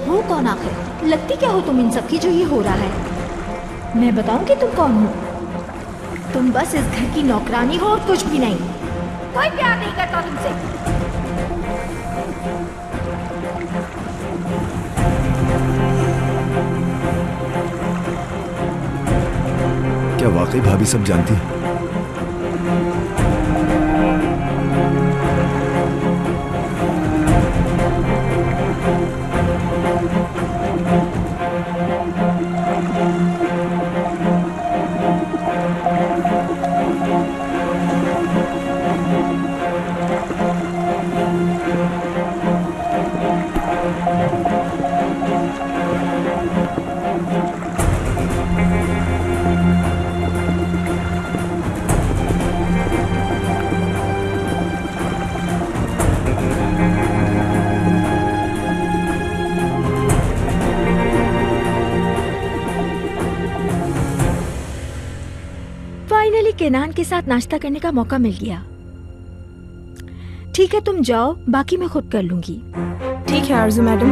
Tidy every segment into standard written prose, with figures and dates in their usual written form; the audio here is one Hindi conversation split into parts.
हो कौन आखिर? लगती क्या हो तुम इन सब की जो ये हो रहा है? मैं बताऊं कि तुम कौन हो? तुम बस इस घर की नौकरानी हो और कुछ भी नहीं। कोई प्यार नहीं करता तुमसे। क्या वाकई भाभी सब जानती है? फाइनली केनान के साथ नाश्ता करने का मौका मिल गया। ठीक है तुम जाओ, बाकी मैं खुद कर लूंगी। ठीक है आरजू मैडम।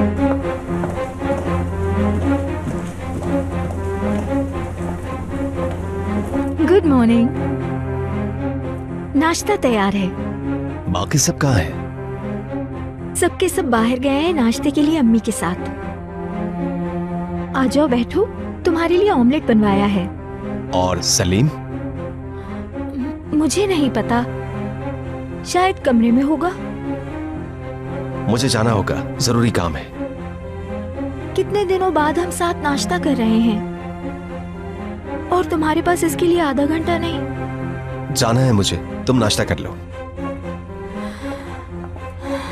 Good morning. नाश्ता तैयार है। बाकी सब कहाँ है? सबके सब बाहर गए हैं नाश्ते के लिए अम्मी के साथ। आ जाओ बैठो, तुम्हारे लिए ऑमलेट बनवाया है। और सलीम? मुझे नहीं पता, शायद कमरे में होगा। मुझे जाना होगा, जरूरी काम है। कितने दिनों बाद हम साथ नाश्ता कर रहे हैं और तुम्हारे पास इसके लिए आधा घंटा नहीं। जाना है मुझे, तुम नाश्ता कर लो।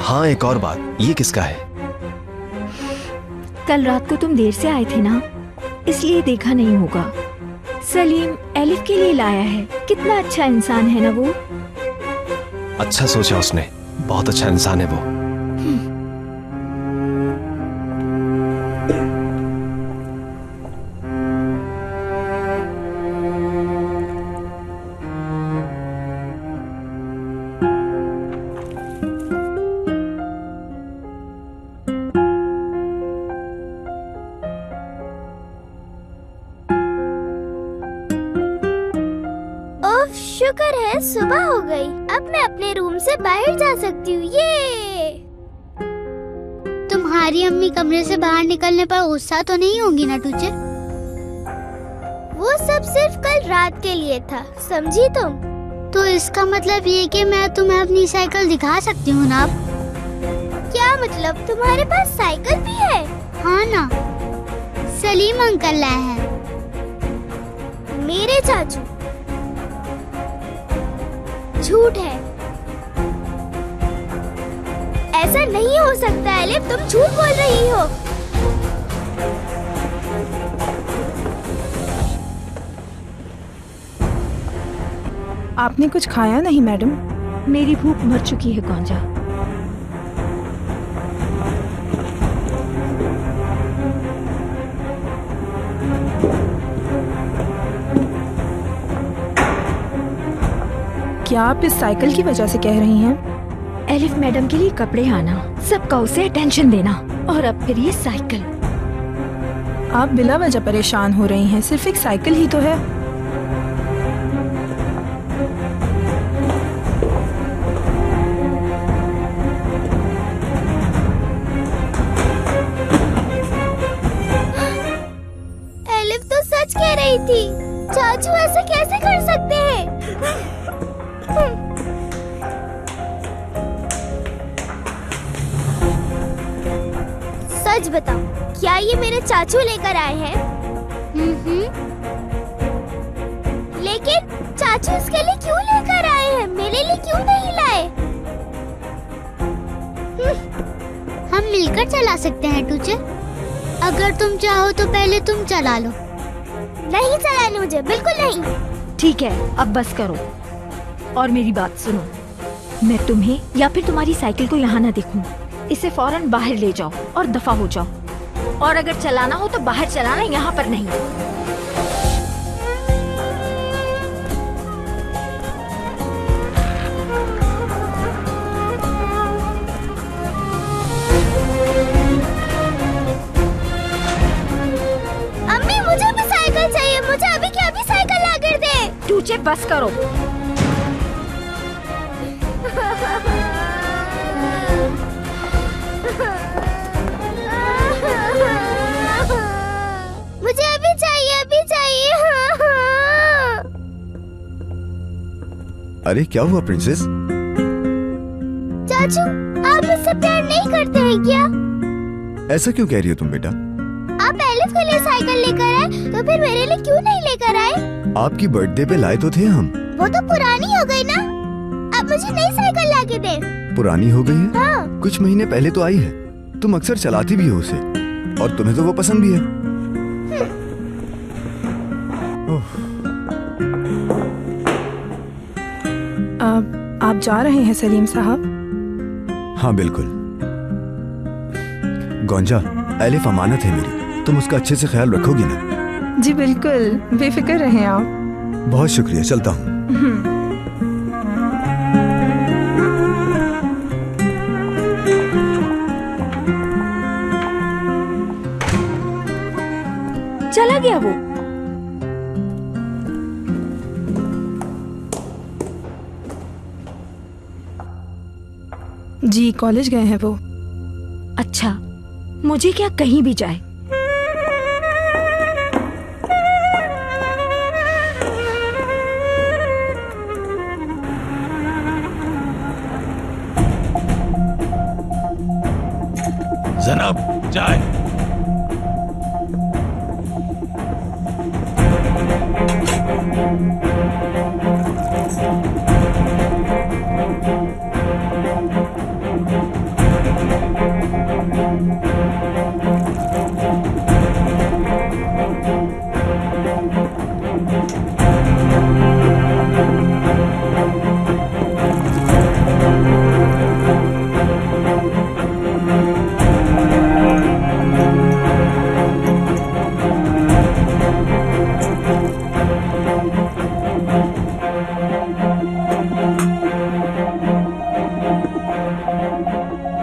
हाँ एक और बात, ये किसका है? कल रात को तुम देर से आए थे ना, इसलिए देखा नहीं होगा। सलीम एलिफ के लिए लाया है। कितना अच्छा इंसान है ना वो। अच्छा सोचा उसने, बहुत अच्छा इंसान है वो। शुक्र है सुबह हो गई। अब मैं अपने रूम से बाहर जा सकती हूँ। ये तुम्हारी अम्मी कमरे से बाहर निकलने पर गुस्सा तो नहीं होंगी ना टूचे? वो सब सिर्फ कल रात के लिए था, समझी तुम? तो इसका मतलब ये कि मैं तुम्हें अपनी साइकिल दिखा सकती हूँ ना अब? क्या मतलब, तुम्हारे पास साइकिल भी है? हाँ ना, सलीम अंकल लाए हैं। मेरे चाचू? झूठ है, ऐसा नहीं हो सकता एलिफ, तुम झूठ बोल रही हो। आपने कुछ खाया नहीं मैडम? मेरी भूख मर चुकी है कौंजा। क्या आप इस साइकिल की वजह से कह रही हैं? एलिफ मैडम के लिए कपड़े आना, सबका उसे अटेंशन देना, और अब फिर ये साइकिल। आप बिला वजह परेशान हो रही हैं, सिर्फ एक साइकिल ही तो है। एलिफ तो सच कह रही थी, चाचू ऐसा कैसे कर सकते हैं? सच बताओ, क्या ये मेरे चाचू लेकर आए हैं? लेकिन चाचू इसके लिए क्यों लेकर आए हैं? मेरे लिए क्यों नहीं लाए? हम मिलकर चला सकते हैं टूचे। अगर तुम चाहो तो पहले तुम चला लो। नहीं चलाने मुझे, बिल्कुल नहीं। ठीक है अब बस करो और मेरी बात सुनो। मैं तुम्हें या फिर तुम्हारी साइकिल को यहाँ ना देखूं। इसे फौरन बाहर ले जाओ और दफा हो जाओ, और अगर चलाना हो तो बाहर चलाना, यहाँ पर नहीं। बस करो। मुझे अभी चाहिए, अभी चाहिए। हाँ। अरे क्या हुआ प्रिंसेस? चाचू, आप मुझसे प्यार नहीं करते हैं क्या? ऐसा क्यों कह रही हो तुम बेटा? आप एलिस के लिए साइकिल लेकर आए, तो फिर मेरे लिए क्यों नहीं लेकर आए? आपकी बर्थडे पे लाए तो थे हम। वो तो पुरानी हो गई ना। अब मुझे नई साइकिल लाके दे। पुरानी हो गई है? हाँ। कुछ महीने पहले तो आई है। तुम अक्सर चलाती भी हो उसे, और तुम्हें तो वो पसंद भी है। ओह, आप जा रहे हैं सलीम साहब? हाँ बिल्कुल। गोंजा, एलिफ अमानत है मेरी, तुम उसका अच्छे से ख्याल रखोगी ना? जी बिल्कुल, बेफिक्र रहें आप। बहुत शुक्रिया, चलता हूँ। चला गया वो। जी कॉलेज गए हैं वो। अच्छा, मुझे क्या कहीं भी जाए। जनाब चाय।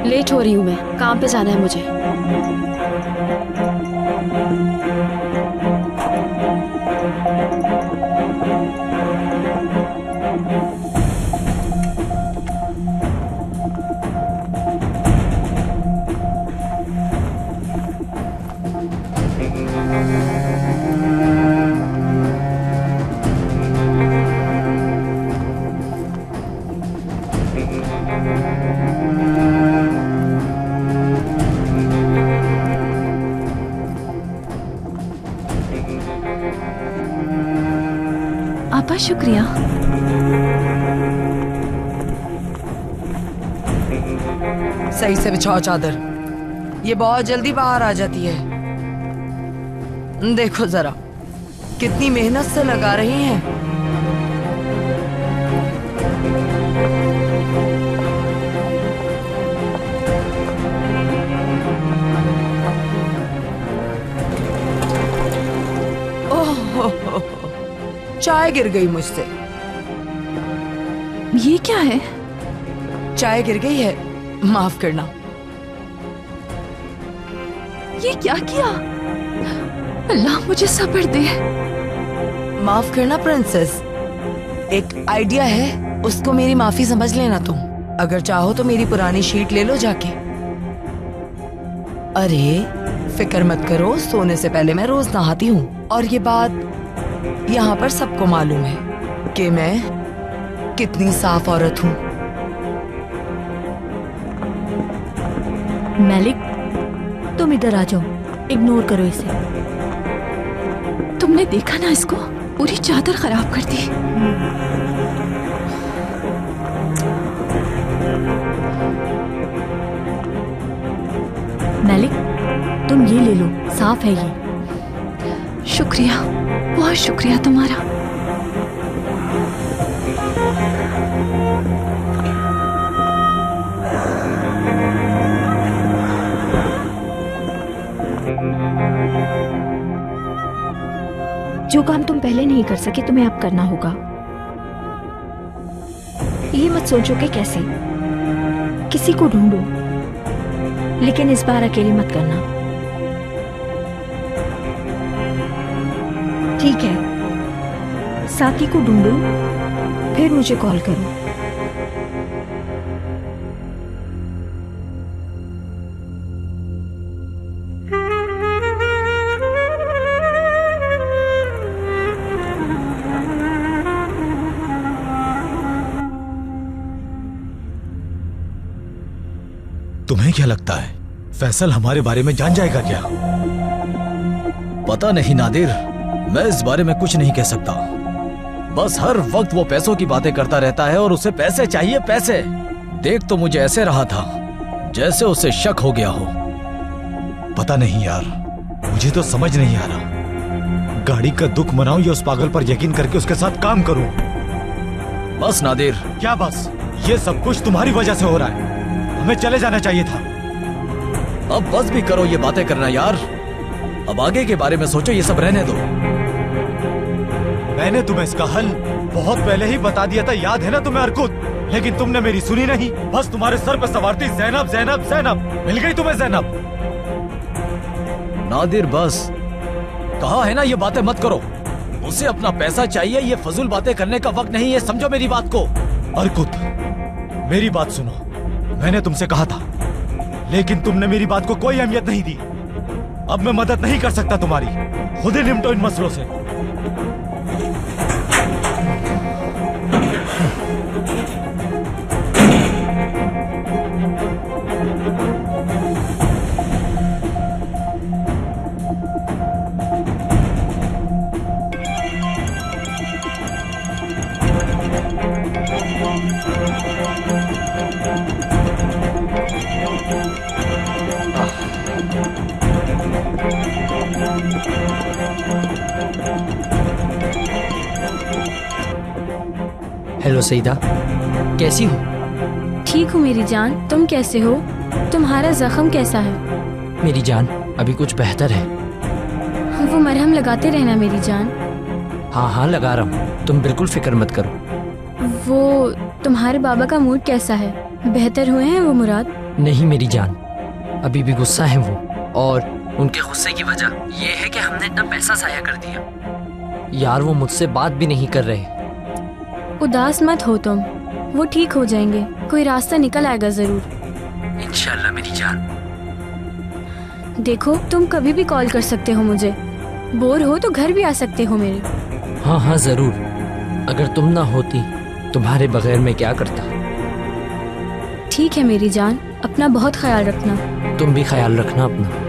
लेट हो रही हूँ मैं, काम पे जाना है मुझे। आपा शुक्रिया। सही से बिछाओ चादर, ये बहुत जल्दी बाहर आ जाती है। देखो जरा कितनी मेहनत से लगा रही हैं। ओह, चाय गिर गई मुझसे। ये क्या है? चाय गिर गई है, माफ करना। ये क्या किया? अल्लाह मुझे सब्र दे। माफ करना प्रिंसेस, एक आइडिया है, उसको मेरी माफी समझ लेना तुम। अगर चाहो तो मेरी पुरानी शीट ले लो जाके। अरे फिक्र मत करो, सोने से पहले मैं रोज नहाती हूँ, और ये बात यहाँ पर सबको मालूम है कि मैं कितनी साफ औरत हूँ। मैलिक, तुम इधर आ जाओ, इग्नोर करो इसे। तुमने देखा ना इसको, पूरी चादर खराब कर दी। मैलिक, तुम ये ले लो, साफ है ये। शुक्रिया, बहुत शुक्रिया तुम्हारा। जो काम तुम पहले नहीं कर सके तुम्हें अब करना होगा। ये मत सोचो कि कैसे, किसी को ढूंढो, लेकिन इस बार अकेले मत करना, ठीक है? साकी को ढूंढूं, फिर मुझे कॉल करो। तुम्हें क्या लगता है फैसल हमारे बारे में जान जाएगा क्या? पता नहीं नादिर, मैं इस बारे में कुछ नहीं कह सकता। बस हर वक्त वो पैसों की बातें करता रहता है और उसे पैसे चाहिए, पैसे। देख तो मुझे ऐसे रहा था जैसे उसे शक हो गया हो। पता नहीं यार, मुझे तो समझ नहीं आ रहा। गाड़ी का दुख मनाऊं या उस पागल पर यकीन करके उसके साथ काम करूं? बस नादिर। क्या बस? ये सब कुछ तुम्हारी वजह से हो रहा है। हमें चले जाना चाहिए था। अब बस भी करो ये बातें करना यार। अब आगे के बारे में सोचो, ये सब रहने दो। मैंने तुम्हें इसका हल बहुत पहले ही बता दिया था, याद है ना तुम्हें अर्कुत? लेकिन तुमने मेरी सुनी नहीं। बस तुम्हारे सर पे सवार थी ज़ैनब, ज़ैनब, ज़ैनब। मिल गई तुम्हें ज़ैनब। नादिर बस, कहा है ना ये बातें मत करो। उसे अपना पैसा चाहिए, ये फजूल बातें करने का वक्त नहीं है, समझो मेरी बात को। अर्कुत, मेरी बात सुनो। मैंने तुमसे कहा था, लेकिन तुमने मेरी बात को कोई अहमियत नहीं दी। अब मैं मदद नहीं कर सकता तुम्हारी, खुद ही निपटो इन मसलों से। हेलो सईदा, कैसी हो? ठीक हूँ मेरी जान, तुम कैसे हो? तुम्हारा जख्म कैसा है? मेरी जान, अभी कुछ बेहतर है। वो मरहम लगाते रहना मेरी जान। हाँ हाँ लगा रहा हूँ, तुम बिल्कुल फिक्र मत करो। वो तुम्हारे बाबा का मूड कैसा है? बेहतर हुए हैं वो मुराद? नहीं मेरी जान, अभी भी गुस्सा है वो, और उनके गुस्से की वजह ये है कि हमने इतना पैसा ज़ाया कर दिया। यार वो मुझसे बात भी नहीं कर रहे। उदास मत हो तुम, वो ठीक हो जाएंगे, कोई रास्ता निकल आएगा जरूर। इंशाल्लाह मेरी जान। देखो तुम कभी भी कॉल कर सकते हो मुझे, बोर हो तो घर भी आ सकते हो मेरे। हाँ हाँ जरूर, अगर तुम ना होती तुम्हारे बगैर मैं क्या करता। ठीक है मेरी जान, अपना बहुत ख्याल रखना। तुम भी ख्याल रखना अपना।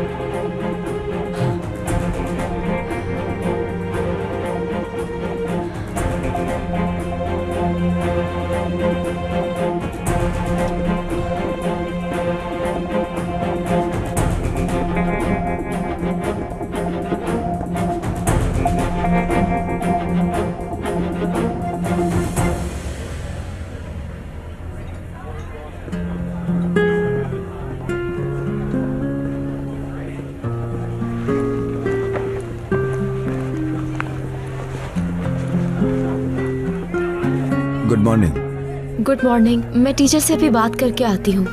Good morning. गुड मॉर्निंग, मैं टीचर से अभी बात करके आती हूँ।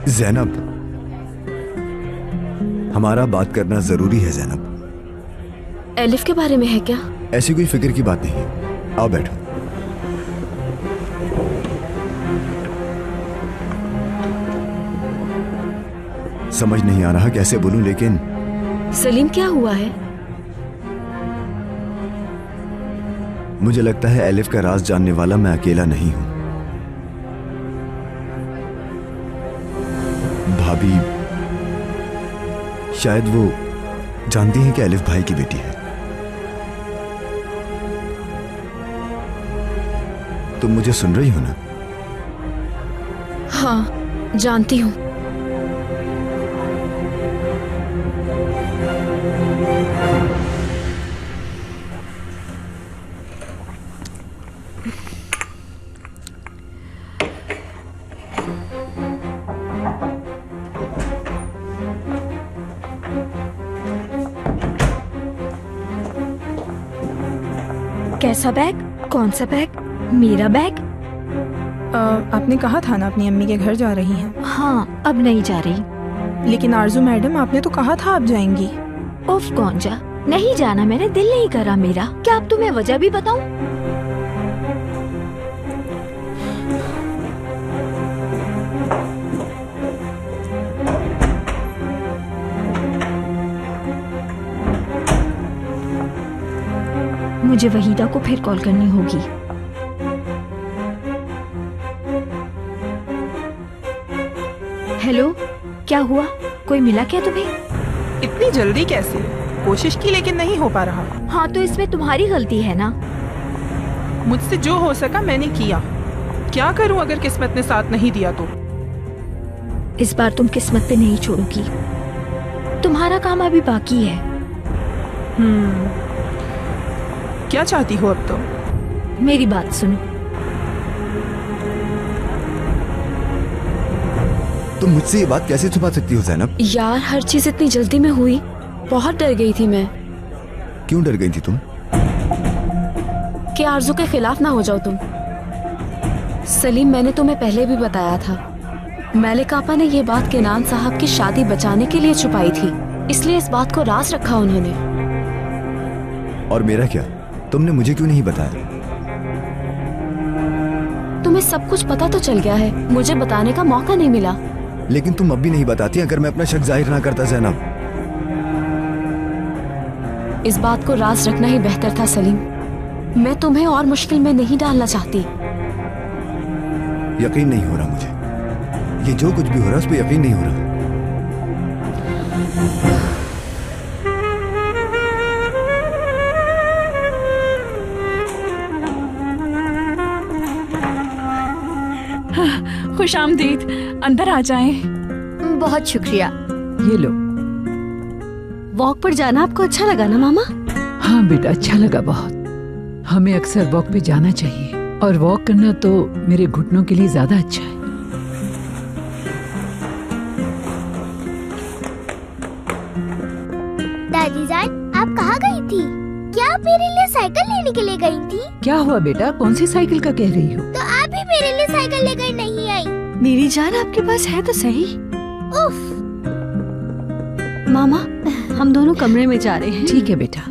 ज़ैनब, हमारा बात करना जरूरी है ज़ैनब। एलिफ के बारे में है क्या? ऐसी कोई फिक्र की बात नहीं, आओ बैठो। समझ नहीं आ रहा कैसे बोलूं, लेकिन सलीम क्या हुआ है? मुझे लगता है एलिफ का राज जानने वाला मैं अकेला नहीं हूं। भाभी शायद वो जानती हैं कि एलिफ भाई की बेटी है। तुम मुझे सुन रही हो ना? हाँ जानती हूँ। कैसा बैग? कौन सा बैग? मेरा बैग? आपने कहा था ना अपनी अम्मी के घर जा रही हैं। हाँ, अब नहीं जा रही। लेकिन आरजू मैडम, आपने तो कहा था आप जाएंगी। उफ, कौन जा? नहीं जाना, मैंने दिल नहीं करा मेरा। क्या अब तुम्हें वजह भी बताऊं? मुझे वहीदा को फिर कॉल करनी होगी। हेलो, क्या हुआ? कोई मिला क्या तुम्हें? इतनी जल्दी कैसे? कोशिश की लेकिन नहीं हो पा रहा। हाँ तो इसमें तुम्हारी गलती है ना। मुझसे जो हो सका मैंने किया। क्या करूं अगर किस्मत ने साथ नहीं दिया तो? इस बार तुम किस्मत पे नहीं छोड़ोगी। तुम्हारा काम अभी बाकी है। क्या चाहती हो अब तो? मेरी बात सुनो। तुम मुझसे ये बात कैसे छुपा सकती हो ज़ैनब? यार हर चीज इतनी जल्दी में हुई, बहुत डर गई थी मैं। क्यों डर गई थी तुम? कि आरजू के खिलाफ ना हो जाओ तुम। सलीम, मैंने तुम्हें पहले भी बताया था, मलिक आपा ने ये बात केनान साहब की शादी बचाने के लिए छुपाई थी, इसलिए इस बात को राज रखा उन्होंने। और मेरा क्या? तुमने मुझे क्यों नहीं बताया? तुम्हें सब कुछ पता तो चल गया है, मुझे बताने का मौका नहीं मिला। लेकिन तुम अब भी नहीं बताती अगर मैं अपना शक जाहिर ना करता ज़ैनब। इस बात को राज रखना ही बेहतर था सलीम। मैं तुम्हें और मुश्किल में नहीं डालना चाहती। यकीन नहीं हो रहा मुझे। ये जो कुछ भी हो रहा है उस पर यकीन नहीं हो रहा। खुश आमदीद, अंदर आ जाएं। बहुत शुक्रिया। ये लो। वॉक पर जाना आपको अच्छा लगा ना मामा? हाँ बेटा, अच्छा लगा बहुत। हमें अक्सर वॉक पे जाना चाहिए, और वॉक करना तो मेरे घुटनों के लिए ज्यादा अच्छा है। दादी जान, आप कहाँ गई थी? क्या आप मेरे लिए साइकिल लेने के लिए गई थी? क्या हुआ बेटा, कौन सी साइकिल का कह रही हो? तो आप भी मेरे लिए साइकिल लेकर नहीं आई। मेरी जान, आपके पास है तो सही। उफ। मामा, हम दोनों कमरे में जा रहे हैं। ठीक है बेटा।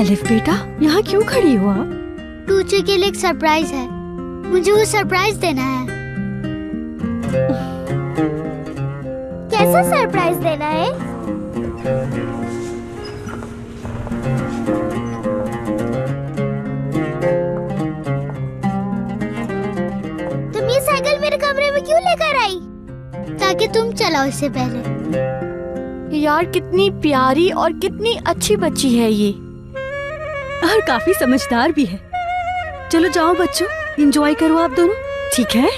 अलिफ बेटा, यहाँ क्यों खड़ी हो आप? टूचे के लिए एक सरप्राइज है, मुझे वो सरप्राइज देना है। कैसा सरप्राइज देना है? तुम ये साइकिल मेरे कमरे में क्यों लेकर आई? ताकि तुम चलाओ इससे पहले। यार कितनी प्यारी और कितनी अच्छी बच्ची है ये, और काफी समझदार भी है। चलो जाओ बच्चों, एंजॉय करो आप दोनों, ठीक है?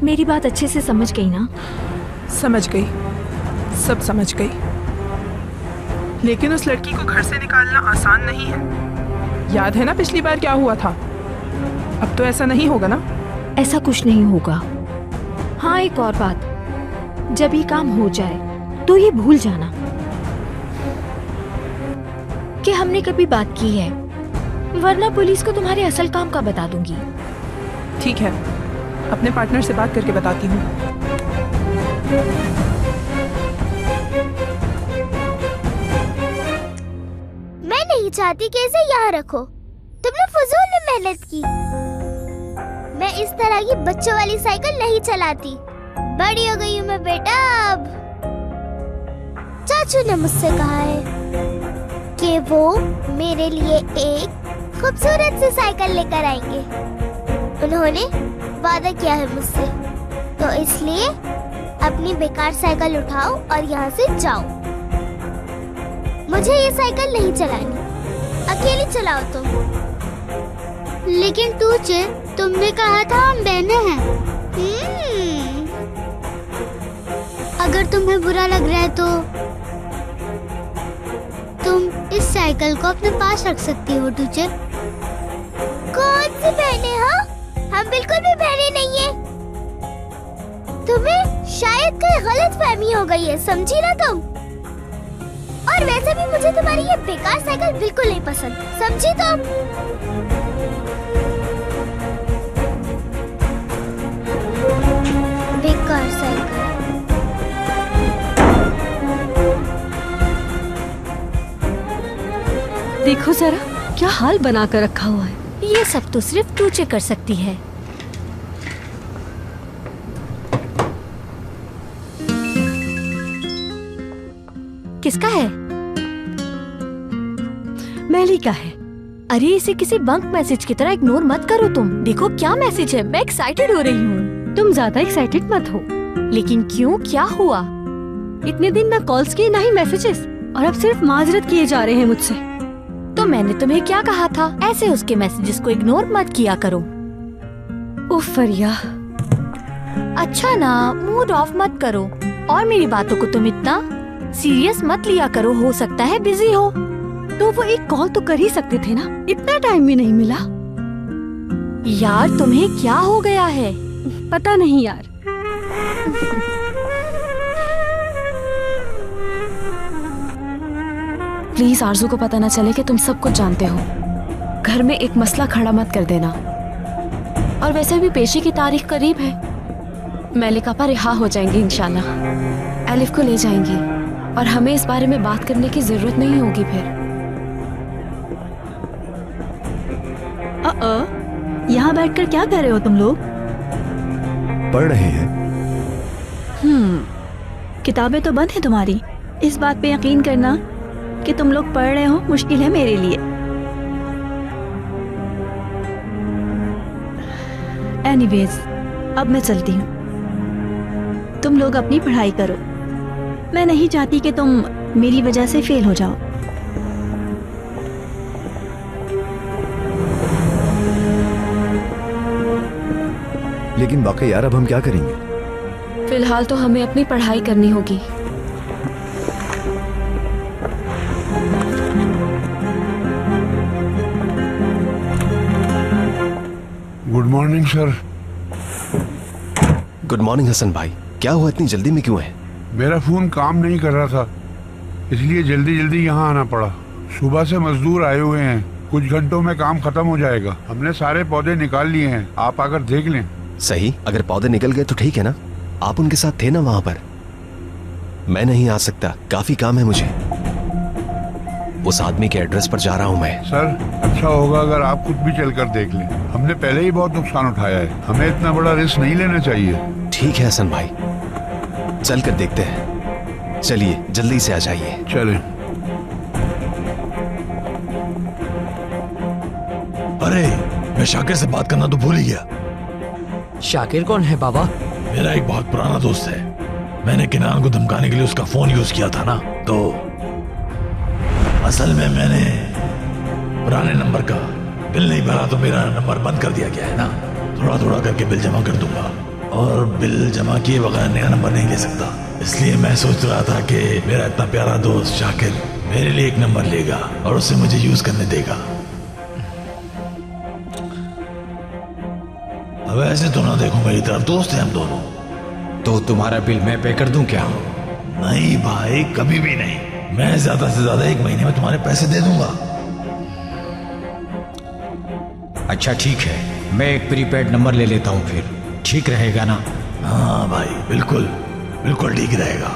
मेरी बात अच्छे से समझ गई ना? समझ गई, सब समझ गई। लेकिन उस लड़की को घर से निकालना आसान नहीं है। याद है ना पिछली बार क्या हुआ था? अब तो ऐसा नहीं होगा ना? ऐसा कुछ नहीं होगा। हाँ एक और बात, जब ये काम हो जाए तो ये भूल जाना कि हमने कभी बात की है, वरना पुलिस को तुम्हारे असल काम का बता दूंगी। ठीक है, अपने पार्टनर से बात करके बताती हूँ। मैं नहीं चाहती कि इसे यहाँ रखो। तुमने फजूल में मेहनत की। मैं इस तरह की बच्चों वाली साइकिल नहीं चलाती। बड़ी हो गई हूँ मैं बेटा अब। चाचू ने मुझसे कहा है कि वो मेरे लिए एक खूबसूरत सी साइकिल लेकर आएंगे। उन्होंने वादा किया है मुझसे, तो इसलिए अपनी बेकार साइकिल उठाओ और यहाँ से जाओ। मुझे ये साइकिल नहीं चलानी, अकेली चलाओ तुम। लेकिन टूचे, तुमने कहा था हम बहनें हैं। अगर तुम्हें बुरा लग रहा है तो तुम इस साइकिल को अपने पास रख सकती हो टूचे। कौन सी बहनें? हाँ, हम बिल्कुल भी बहनें नहीं है। तुम्हें शायद कोई गलत फहमी हो गई है, समझी ना तुम? और और वैसे भी मुझे तुम्हारी ये बेकार साइकिल बिल्कुल नहीं पसंद, समझी तुम? बेकार साइकिल। देखो जरा क्या हाल बना कर रखा हुआ है। ये सब तो सिर्फ टूचे कर सकती है। किसका है? मैली का है। अरे इसे किसी बंक मैसेज की तरह इग्नोर मत करो तुम। देखो क्या मैसेज है, मैं एक्साइटेड हो रही हूँ। तुम ज्यादा एक्साइटेड मत हो। लेकिन क्यों, क्या हुआ? इतने दिन ना कॉल्स किए ना ही मैसेजेस, और अब सिर्फ माजरत किए जा रहे हैं मुझसे। तो मैंने तुम्हें क्या कहा था, ऐसे उसके मैसेजेस को इग्नोर मत किया करो। उफ फरिया। अच्छा ना, मूड ऑफ मत करो और मेरी बातों को तुम इतना सीरियस मत लिया करो, हो सकता है बिजी हो। तो वो एक कॉल तो कर ही सकते थे ना, इतना टाइम भी नहीं मिला। यार तुम्हें क्या हो गया है? पता नहीं यार। प्लीज आरजू को पता न चले कि तुम सब कुछ जानते हो। घर में एक मसला खड़ा मत कर देना। और वैसे भी पेशी की तारीख करीब है। मैलिक आपा रिहा हो जाएंगी इंशाल्लाह। एलिफ को ले जाएंगी और हमें इस बारे में बात करने की जरूरत नहीं होगी फिर। यहाँ बैठकर क्या कर रहे हो तुम लोग? पढ़ रहे हैं। किताबें तो बंद है तुम्हारी। इस बात पे यकीन करना कि तुम लोग पढ़ रहे हो मुश्किल है मेरे लिए। एनीवेज, अब मैं चलती हूँ। तुम लोग अपनी पढ़ाई करो। मैं नहीं चाहती कि तुम मेरी वजह से फेल हो जाओ। लेकिन वाकई यार, अब हम क्या करेंगे? फिलहाल तो हमें अपनी पढ़ाई करनी होगी। Good morning sir. Good morning Hasan भाई, क्या हुआ, इतनी जल्दी में क्यों है? मेरा फोन काम नहीं कर रहा था, इसलिए जल्दी जल्दी यहाँ आना पड़ा। सुबह से मजदूर आए हुए हैं, कुछ घंटों में काम खत्म हो जाएगा। हमने सारे पौधे निकाल लिए हैं, आप आकर देख लें। सही, अगर पौधे निकल गए तो ठीक है ना। आप उनके साथ थे ना वहां पर? मैं नहीं आ सकता, काफी काम है मुझे। उस आदमी के एड्रेस पर जा रहा हूं मैं। सर, अच्छा होगा अगर आप खुद भी चलकर देख लें। हमने पहले ही बहुत नुकसान उठाया है, हमें इतना बड़ा रिस्क नहीं लेना चाहिए। ठीक है हसन भाई, चल कर देखते हैं। चलिए जल्दी से आ जाइए। चलें। अरे मैं शाकिर से बात करना तो भूल ही गया। शाकिर कौन है बाबा? मेरा एक बहुत पुराना दोस्त है। मैंने किनान को धमकाने के लिए उसका फोन यूज किया था ना, तो असल में मैंने पुराने नंबर का बिल नहीं भरा, तो मेरा नंबर बंद कर दिया गया है ना। थोड़ा थोड़ा करके बिल जमा कर दूंगा, और बिल जमा किए बगैर नया नंबर नहीं ले सकता। इसलिए मैं सोच रहा था कि मेरा इतना प्यारा दोस्त शाकिर मेरे लिए एक नंबर लेगा और उसे मुझे यूज करने देगा। अब ऐसे तो ना देखो मेरी तरफ, दोस्त हैं हम दोनों। तो तुम्हारा बिल मैं पे कर दूं क्या? नहीं भाई, कभी भी नहीं। मैं ज्यादा से ज्यादा 1 महीने में तुम्हारे पैसे दे दूंगा। अच्छा ठीक है, मैं एक प्रीपेड नंबर ले लेता हूँ फिर, ठीक रहेगा ना? हाँ भाई, बिल्कुल बिल्कुल ठीक रहेगा।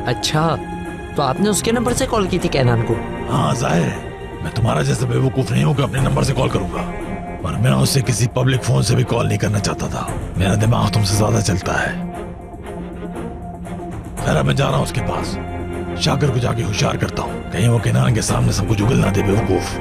अच्छा, तो आपने उसके नंबर से कॉल की थी कैनान को? हाँ जाहिर है, मैं तुम्हारा जैसा बेवकूफ नहीं हूँ कि अपने नंबर से कॉल करूंगा। पर मैं उससे किसी पब्लिक फोन से भी कॉल नहीं करना चाहता था। मेरा दिमाग तुमसे ज्यादा चलता है। खैर, मैं जा रहा हूँ उसके पास। शाकिर को जाके होशियार करता हूँ, कहीं वो किनान के सामने सब कुछ उगल ना दे बेवकूफ।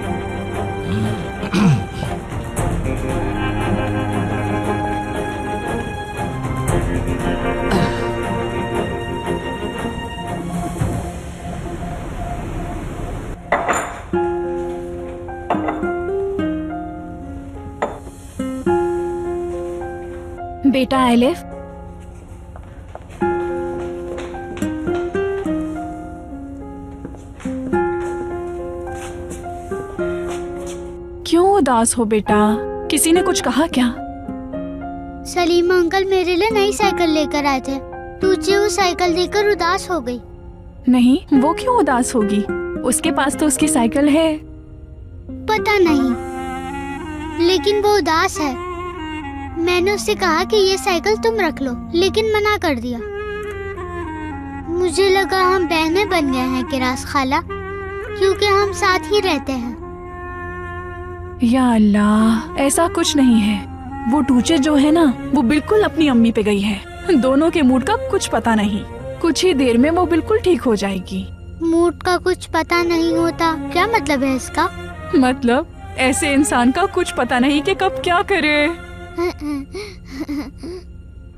बेटा एलिफ, क्यों उदास हो बेटा? किसी ने कुछ कहा क्या? सलीमा अंकल मेरे लिए नई साइकिल लेकर आए थे, तुझे वो साइकिल देखकर उदास हो गई। नहीं, वो क्यों उदास होगी? उसके पास तो उसकी साइकिल है। पता नहीं, लेकिन वो उदास है। मैंने उससे कहा कि ये साइकिल तुम रख लो, लेकिन मना कर दिया। मुझे लगा हम बहनें बन गए हैं किरास खाला, क्योंकि हम साथ ही रहते हैं। या अल्लाह, ऐसा कुछ नहीं है। वो टूचे जो है ना, वो बिल्कुल अपनी अम्मी पे गई है। दोनों के मूड का कुछ पता नहीं। कुछ ही देर में वो बिल्कुल ठीक हो जाएगी। मूड का कुछ पता नहीं होता, क्या मतलब है इसका? मतलब ऐसे इंसान का कुछ पता नहीं कि कब क्या करे।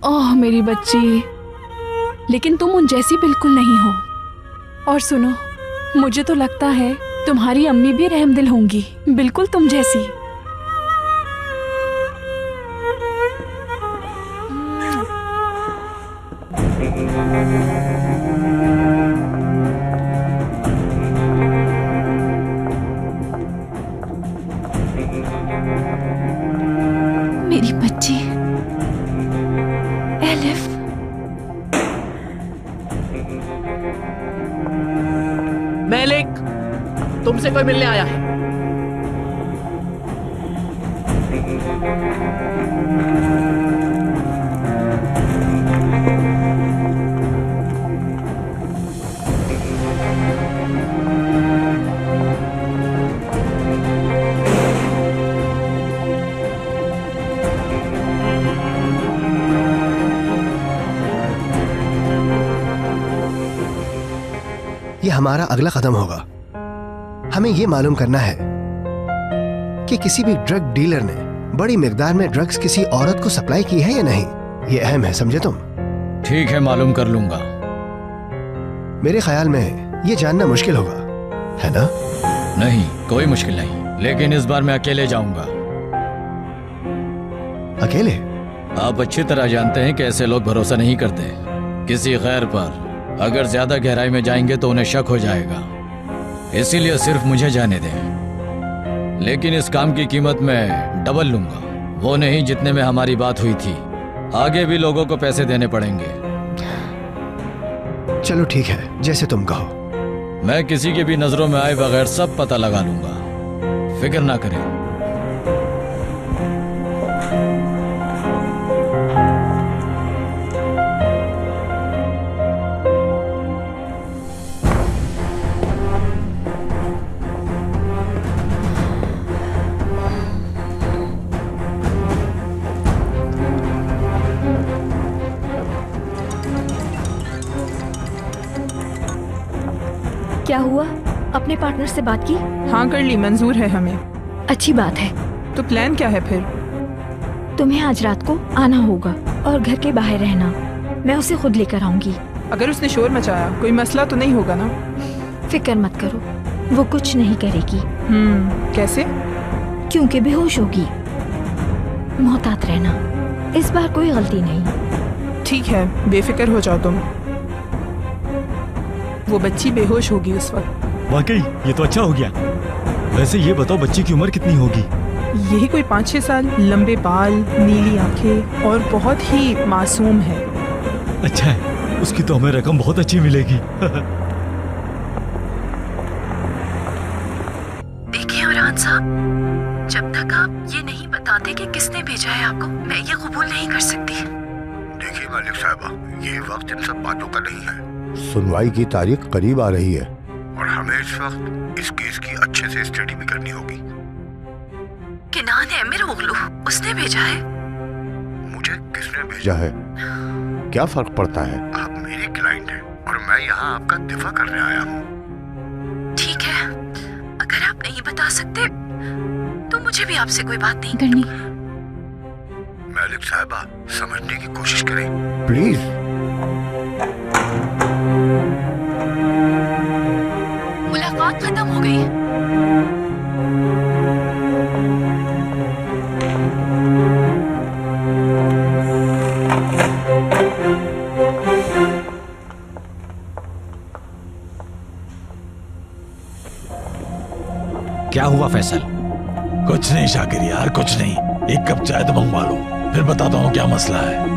ओह मेरी बच्ची, लेकिन तुम उन जैसी बिल्कुल नहीं हो। और सुनो, मुझे तो लगता है तुम्हारी अम्मी भी रहमदिल होंगी, बिल्कुल तुम जैसी। मेरी बच्ची एलिफ। मेलिक, तुमसे कोई मिलने आया है। ये हमारा अगला कदम होगा। हमें ये मालूम करना है कि किसी भी ड्रग डीलर ने बड़ी मिकदार में ड्रग्स किसी औरत को सप्लाई की है या नहीं। ये अहम है, समझे तुम? ठीक है, मालूम कर लूंगा। मेरे ख्याल में ये जानना मुश्किल होगा, है ना? नहीं, कोई मुश्किल नहीं, लेकिन इस बार मैं अकेले जाऊंगा। अकेले? आप अच्छी तरह जानते हैं कि ऐसे लोग भरोसा नहीं करते किसी गैर पर। अगर ज्यादा गहराई में जाएंगे तो उन्हें शक हो जाएगा, इसीलिए सिर्फ मुझे जाने दें। लेकिन इस काम की कीमत मैं डबल लूंगा, वो नहीं जितने में हमारी बात हुई थी। आगे भी लोगों को पैसे देने पड़ेंगे। चलो ठीक है, जैसे तुम कहो। मैं किसी के भी नजरों में आए बगैर सब पता लगा लूंगा, फिक्र ना करें। क्या हुआ? अपने पार्टनर से बात की? हाँ कर ली, मंजूर है हमें। अच्छी बात है। तो प्लान क्या है फिर? तुम्हें आज रात को आना होगा और घर के बाहर रहना। मैं उसे खुद लेकर आऊंगी। अगर उसने शोर मचाया कोई मसला तो नहीं होगा ना? फिक्र मत करो, वो कुछ नहीं करेगी। कैसे? क्योंकि बेहोश होगी। मोहतात रहना, इस बार कोई गलती नहीं। ठीक है, बेफिक्र हो जाओ तुम। वो बच्ची बेहोश होगी उस वक्त। वाकई ये तो अच्छा हो गया। वैसे ये बताओ, बच्ची की उम्र कितनी होगी? यही कोई 5-6 साल, लंबे बाल, नीली आंखें और बहुत ही मासूम है। अच्छा है, उसकी तो हमें रकम बहुत अच्छी मिलेगी। देखिए इमरान साहब, जब तक आप ये नहीं बताते कि किसने भेजा है आपको, मैं ये कबूल नहीं कर सकती। देखिए मालिक साहबा, ये वक्त इन सब बातों का नहीं है। सुनवाई की तारीख करीब आ रही है और हमें इस वक्त इस केस की अच्छे से स्टडी भी करनी होगी। किनान एमिर ओगलू, उसने भेजा है? मुझे किसने भेजा है क्या फर्क पड़ता है? आप मेरे क्लाइंट हैं और मैं यहाँ आपका दिफा करने आया हूँ। ठीक है, अगर आप नहीं बता सकते तो मुझे भी आपसे कोई बात नहीं करनी। मालिक साहबा, समझने की कोशिश करें प्लीज। मुलाकात खत्म हो गई। क्या हुआ फैसल? कुछ नहीं शाकिर यार, कुछ नहीं। एक कप चाय तो मंगवा लो, फिर बताता हूँ क्या मसला है।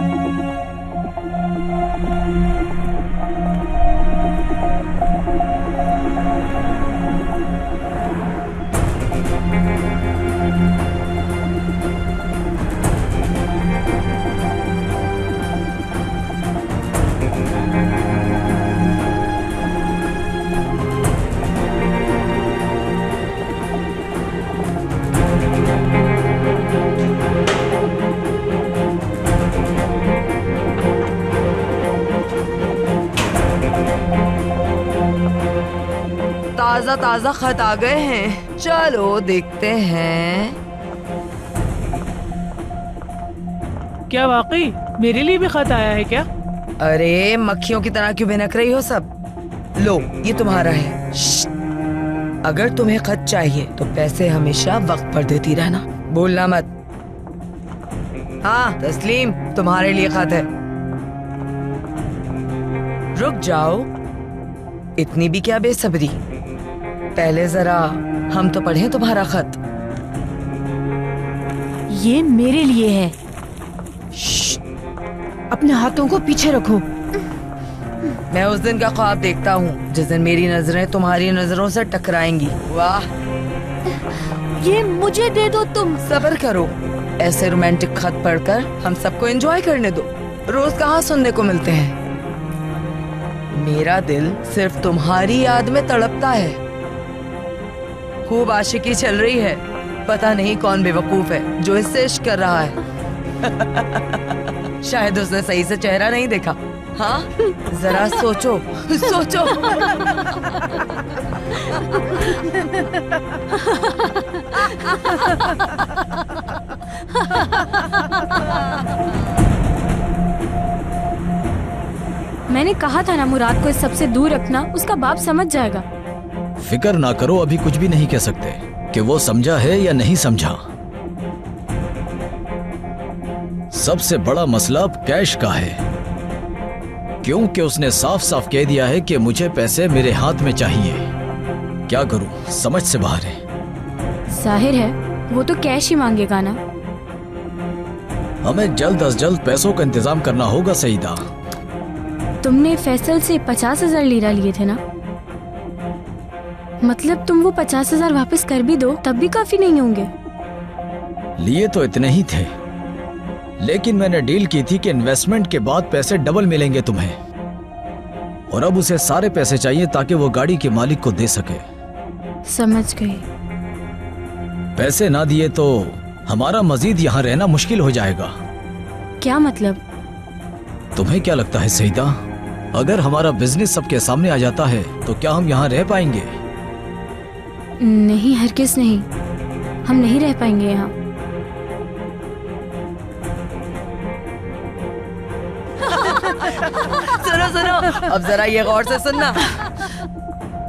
ताजा ताजा खत आ गए हैं। चलो देखते हैं। क्या वाकई मेरे लिए भी खत आया है क्या? अरे मक्खियों की तरह क्यों भिनक रही हो सब? लो ये तुम्हारा है। अगर तुम्हें खत चाहिए तो पैसे हमेशा वक्त पर देती रहना, भूलना मत। हाँ तस्लीम, तुम्हारे लिए खत है। रुक जाओ, इतनी भी क्या बेसब्री। पहले जरा हम तो पढ़ें तुम्हारा खत। ये मेरे लिए है। अपने हाथों को पीछे रखो। मैं उस दिन का ख्वाब देखता हूँ जिस दिन मेरी नजरें तुम्हारी नजरों से टकराएंगी। वाह, ये मुझे दे दो तुम। सब्र करो, ऐसे रोमांटिक खत पढ़कर हम सबको एंजॉय करने दो। रोज कहाँ सुनने को मिलते हैं। मेरा दिल सिर्फ तुम्हारी याद में तड़पता है। खूब आशिकी चल रही है। पता नहीं कौन बेवकूफ है जो इससे इश्क कर रहा है। शायद उसने सही से चेहरा नहीं देखा। हाँ जरा सोचो सोचो। मैंने कहा था ना मुराद को इस सबसे दूर रखना, उसका बाप समझ जाएगा। फिक्र ना करो, अभी कुछ भी नहीं कह सकते कि वो समझा है या नहीं समझा। सबसे बड़ा मसला अब कैश का है, क्योंकि उसने साफ साफ कह दिया है कि मुझे पैसे मेरे हाथ में चाहिए। क्या करूं, समझ से बाहर है। जाहिर है वो तो कैश ही मांगेगा ना। हमें जल्द अज जल्द पैसों का इंतजाम करना होगा सईदा। तुमने फैसल से 50,000 लीरा लिए थे ना? मतलब तुम वो 50,000 वापस कर भी दो तब भी काफी नहीं होंगे। लिए तो इतने ही थे, लेकिन मैंने डील की थी कि इन्वेस्टमेंट के बाद पैसे डबल मिलेंगे तुम्हें, और अब उसे सारे पैसे चाहिए ताकि वो गाड़ी के मालिक को दे सके। समझ गई। पैसे ना दिए तो हमारा मजीद यहाँ रहना मुश्किल हो जाएगा। क्या मतलब? तुम्हें क्या लगता है सईदा, अगर हमारा बिजनेस सबके सामने आ जाता है तो क्या हम यहाँ रह पाएंगे? नहीं, हरगिज़ नहीं, हम नहीं रह पाएंगे यहाँ। सुनो सुनो, अब जरा ये गौर से सुनना।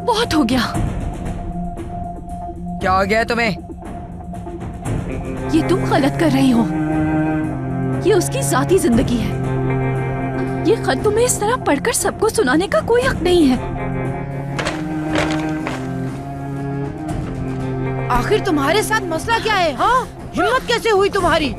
बहुत हो गया। क्या हो गया तुम्हें? ये तुम गलत कर रही हो। ये उसकी जाती जिंदगी है। ये खत तुम्हें इस तरह पढ़कर सबको सुनाने का कोई हक नहीं है। आखिर तुम्हारे साथ मसला क्या है? हाँ, हिम्मत कैसे हुई तुम्हारी?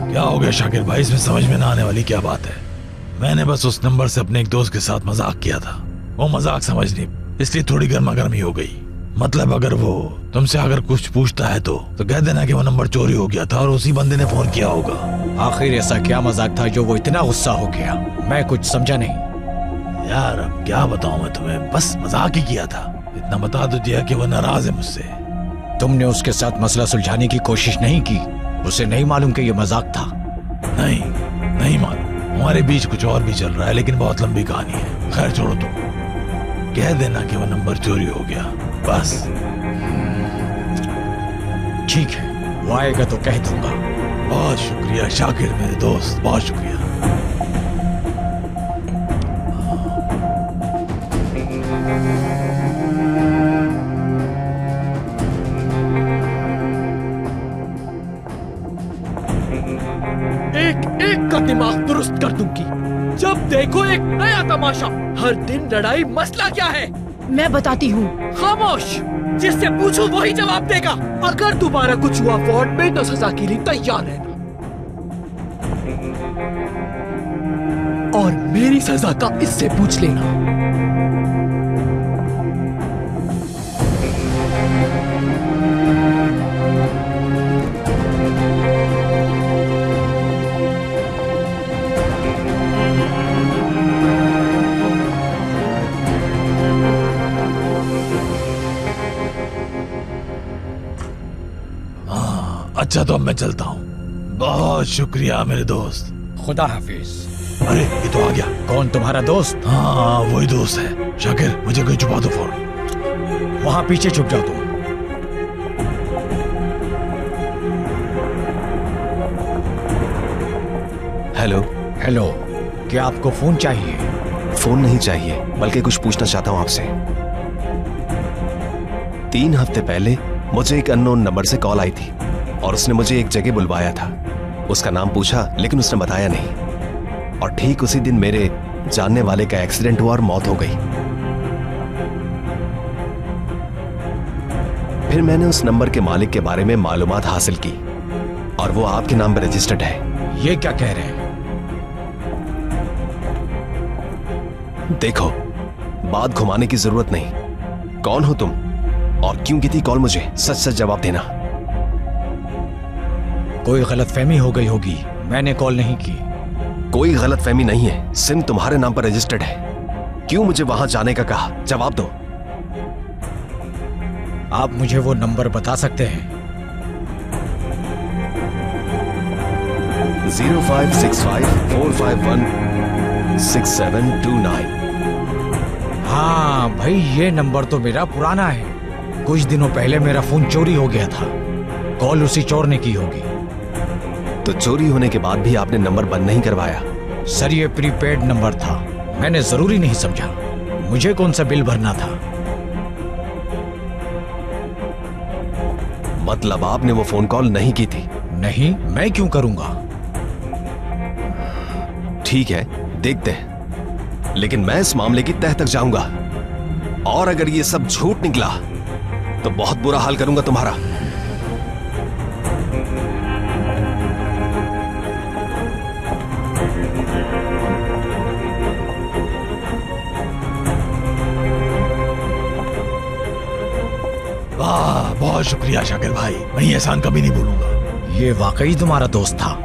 क्या हो गया शाकिर भाई, इसमें समझ में ना आने वाली क्या बात है? मैंने बस उस नंबर से अपने एक दोस्त के साथ मजाक किया था। वो मजाक समझ ली, इसलिए थोड़ी गर्मा गर्मी हो गई। मतलब अगर वो तुमसे अगर कुछ पूछता है तो कह देना कि वो नंबर चोरी हो गया था और उसी बंदे ने फोन किया होगा। आखिर ऐसा क्या मजाक था जो वो इतना गुस्सा हो गया? मैं कुछ समझा नहीं। यार अब क्या बताऊं मैं तुम्हें, बस मजाक ही किया था। इतना बता तो दिया कि वो नाराज है मुझसे। तुमने उसके साथ मसला सुलझाने की कोशिश नहीं की? उसे नहीं मालूम कि ये मजाक था? नहीं मालूम। हमारे बीच कुछ और भी चल रहा है, लेकिन बहुत लंबी कहानी है। खैर छोड़ो, तुम कह देना कि वो नंबर चोरी हो गया, बस। ठीक है, वो आएगा तो कह दूंगा। बहुत शुक्रिया शाकिर मेरे दोस्त, बहुत शुक्रिया। एक का दिमाग दुरुस्त कर दूंगी। जब देखो एक नया तमाशा, हर दिन लड़ाई। मसला क्या है? मैं बताती हूँ। खामोश, जिससे पूछो वही जवाब देगा। अगर दोबारा कुछ हुआ वार्ड में तो सजा के लिए तैयार रहना, और मेरी सजा का इससे पूछ लेना। अच्छा तो अब मैं चलता हूँ। बहुत शुक्रिया मेरे दोस्त। खुदा हाफिज। अरे ये तो आ गया। कौन, तुम्हारा दोस्त? हाँ वही दोस्त है। शाकिर मुझे कहीं छुपा दो फौरन। वहां पीछे छुप जाओ तुम। हेलो। हेलो, क्या आपको फोन चाहिए? फोन नहीं चाहिए, बल्कि कुछ पूछना चाहता हूँ आपसे। 3 हफ्ते पहले मुझे एक अननोन नंबर से कॉल आई थी और उसने मुझे एक जगह बुलवाया था। उसका नाम पूछा लेकिन उसने बताया नहीं, और ठीक उसी दिन मेरे जानने वाले का एक्सीडेंट हुआ और मौत हो गई। फिर मैंने उस नंबर के मालिक के बारे में मालूमात हासिल की और वो आपके नाम पर रजिस्टर्ड है। ये क्या कह रहे हैं? देखो, बात घुमाने की जरूरत नहीं। कौन हो तुम और क्यों की थी कॉल? मुझे सच सच जवाब देना। कोई गलतफहमी हो गई होगी, मैंने कॉल नहीं की। कोई गलतफहमी नहीं है, सिम तुम्हारे नाम पर रजिस्टर्ड है। क्यों मुझे वहां जाने का कहा? जवाब दो। आप मुझे वो नंबर बता सकते हैं? 0565-451-6729। हाँ भाई, ये नंबर तो मेरा पुराना है। कुछ दिनों पहले मेरा फोन चोरी हो गया था। कॉल उसी चोर ने की होगी। तो चोरी होने के बाद भी आपने नंबर बंद नहीं करवाया? सर, ये प्रीपेड नंबर था, मैंने जरूरी नहीं समझा। मुझे कौन सा बिल भरना था? मतलब आपने वो फोन कॉल नहीं की थी? नहीं, मैं क्यों करूंगा? ठीक है, देखते हैं, लेकिन मैं इस मामले की तह तक जाऊंगा, और अगर ये सब झूठ निकला तो बहुत बुरा हाल करूंगा तुम्हारा। वाह, बहुत शुक्रिया शाकिर भाई, मैं ये एहसान कभी नहीं भूलूंगा। ये वाकई तुम्हारा दोस्त था?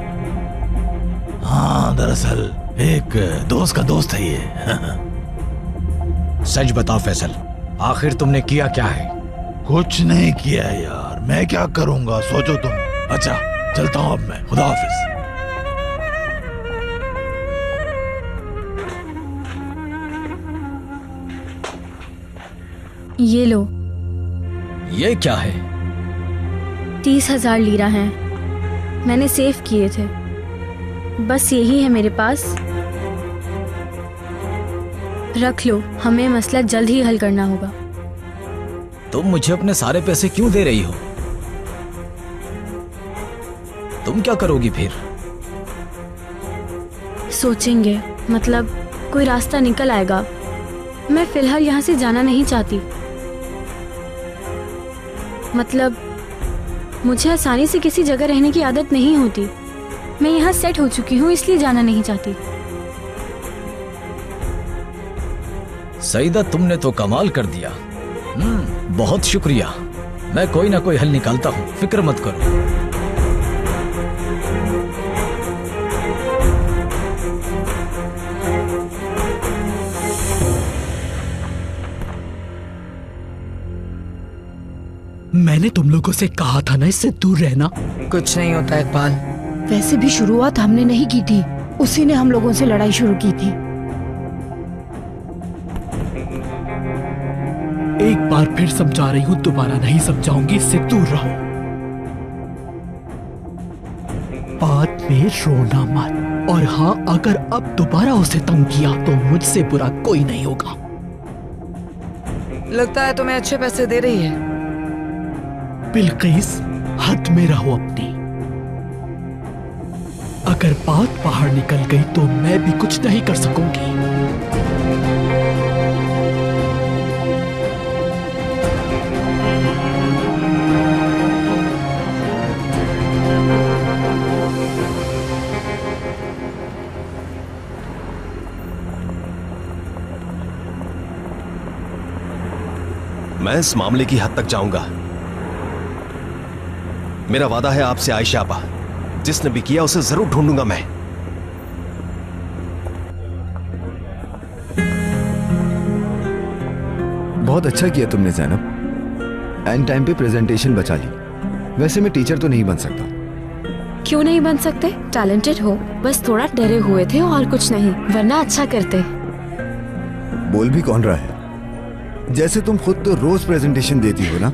हाँ, दरअसल एक दोस्त का दोस्त है ये। सच बताओ फैसल, आखिर तुमने किया क्या है? कुछ नहीं किया है यार, मैं क्या करूंगा, सोचो तुम। अच्छा चलता हूं अब मैं, खुदा हाफिज। ये लो। ये क्या है? 30,000 लीरा हैं, मैंने सेव किए थे। बस यही है मेरे पास, रख लो। हमें मसला जल्द ही हल करना होगा। तुम मुझे अपने सारे पैसे क्यों दे रही हो? तुम क्या करोगी फिर? सोचेंगे, मतलब कोई रास्ता निकल आएगा। मैं फिलहाल यहाँ से जाना नहीं चाहती। मतलब मुझे आसानी से किसी जगह रहने की आदत नहीं होती। मैं यहाँ सेट हो चुकी हूँ, इसलिए जाना नहीं चाहती। सईदा, तुमने तो कमाल कर दिया। बहुत शुक्रिया। मैं कोई ना कोई हल निकालता हूँ, फिक्र मत करो। मैंने तुम लोगों से कहा था ना इससे दूर रहना। कुछ नहीं होता इकबाल। वैसे भी शुरुआत हमने नहीं की थी, उसी ने हम लोगों से लड़ाई शुरू की थी। एक बार फिर समझा रही हूँ, दोबारा नहीं समझाऊंगी, इससे दूर रहो। बाद में रोना मत। और हाँ, अगर अब दोबारा उसे तंग किया तो मुझसे बुरा कोई नहीं होगा। लगता है तुम्हें अच्छे पैसे दे रही है। बिल्किस, हद में रहो अपनी। अगर बात बाहर निकल गई तो मैं भी कुछ नहीं कर सकूंगी। मैं इस मामले की हद तक जाऊंगा। मेरा वादा है आपसे आयशा आपा, जिसने भी किया उसे जरूर ढूंढूंगा मैं। बहुत अच्छा किया तुमने ज़ैनब, एंड टाइम पे प्रेजेंटेशन बचा ली। वैसे मैं टीचर तो नहीं बन सकता। क्यों नहीं बन सकते? टैलेंटेड हो, बस थोड़ा डरे हुए थे और कुछ नहीं, वरना अच्छा करते। बोल भी कौन रहा है? जैसे तुम खुद तो रोज प्रेजेंटेशन देती हो ना।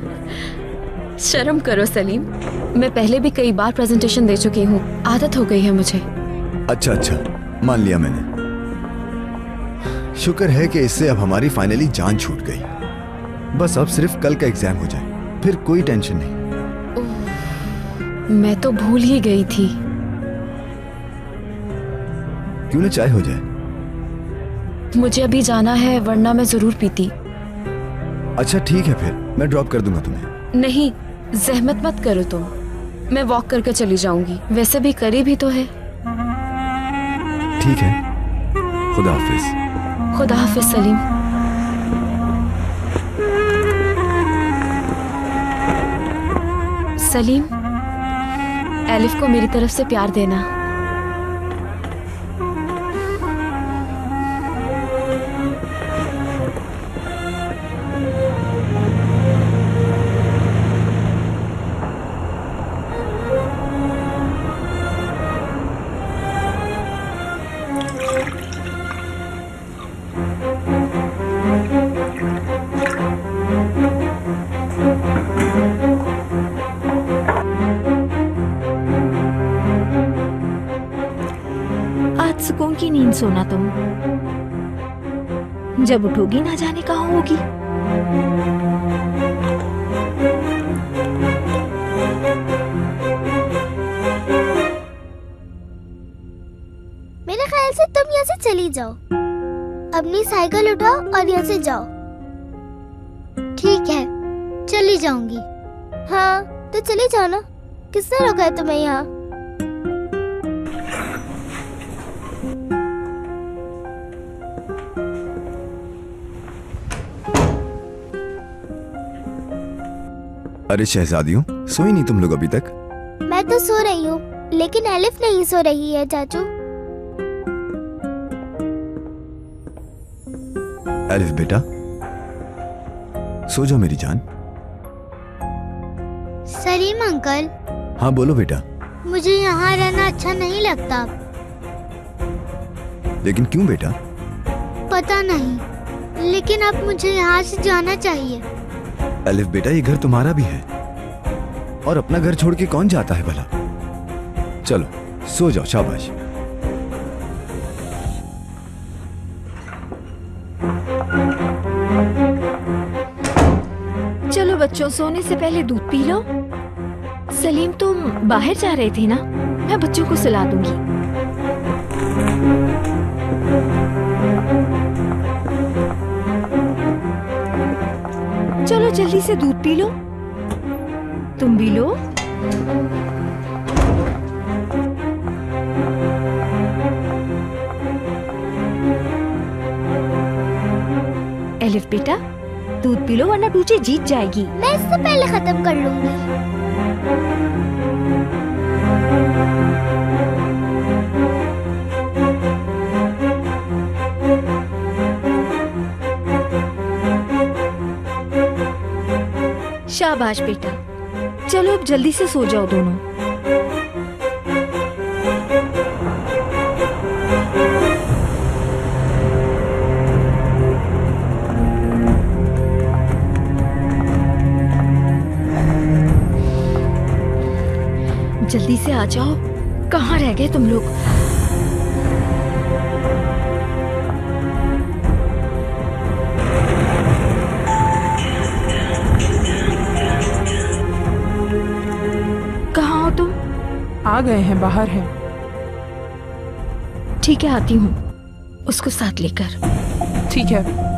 शर्म करो सलीम, मैं पहले भी कई बार प्रेजेंटेशन दे चुकी हूँ, आदत हो गई है मुझे। अच्छा अच्छा, मान लिया मैंने। शुक्र है कि इससे अब हमारी फाइनली जान छूट गई। बस अब सिर्फ कल का एग्जाम हो जाए, फिर कोई टेंशन नहीं। मैं तो भूल ही गई थी। क्यों ना चाय हो जाए? मुझे अभी जाना है, वरना मैं जरूर पीती। अच्छा ठीक है, फिर मैं ड्रॉप कर दूंगा तुम्हें। नहीं, जहमत मत करो तुम, मैं वॉक करके चली जाऊंगी, वैसे भी करीब ही तो है। ठीक है, खुदा हाफिज। खुदा हाफिज सलीम। सलीम, एलिफ को मेरी तरफ से प्यार देना। सुकून की नींद सोना तुम, जब उठोगी ना जाने कहाँ होगी। मेरे ख्याल से तुम यहाँ से चली जाओ, अपनी साइकिल उठाओ और यहाँ से जाओ। ठीक है, चली जाऊंगी। हाँ तो चली जाओ ना, किसने रोका है तुम्हें यहाँ? अरे शहजादियों, सोई नहीं तुम लोग अभी तक? मैं तो सो रही हूँ, लेकिन एलिफ नहीं सो रही है चाचू। एलिफ बेटा, सो जाओ मेरी जान। सलीम अंकल। हाँ बोलो बेटा। मुझे यहाँ रहना अच्छा नहीं लगता। लेकिन क्यों बेटा? पता नहीं, लेकिन अब मुझे यहाँ से जाना चाहिए। एलिफ बेटा, ये घर तुम्हारा भी है, और अपना घर छोड़ के कौन जाता है भला? चलो सो जाओ, शाबाश। चलो बच्चों, सोने से पहले दूध पी लो। सलीम, तुम बाहर जा रहे थे ना, मैं बच्चों को सुला दूंगी। चलो जल्दी से दूध पी लो, तुम भी लो। एलिफ बेटा, दूध पी लो वरना टूचे जीत जाएगी। मैं इससे पहले खत्म कर लूंगी। शाबाश बेटा, चलो अब जल्दी से सो जाओ दोनों। जल्दी से आ जाओ, कहाँ रह गए तुम लोग? कहाँ हो तुम? आ गए हैं, बाहर हैं। ठीक है, आती हूँ, उसको साथ लेकर। ठीक है।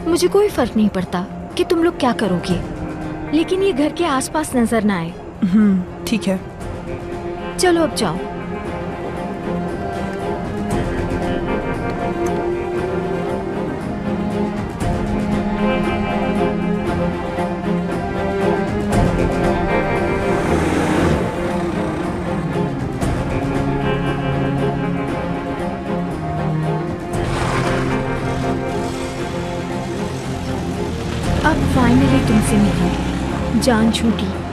मुझे कोई फर्क नहीं पड़ता कि तुम लोग क्या करोगे, लेकिन ये घर के आसपास नजर ना आए। ठीक है। चलो अब जाओ। अब फाइनली तुमसे मिली, जान छूटी।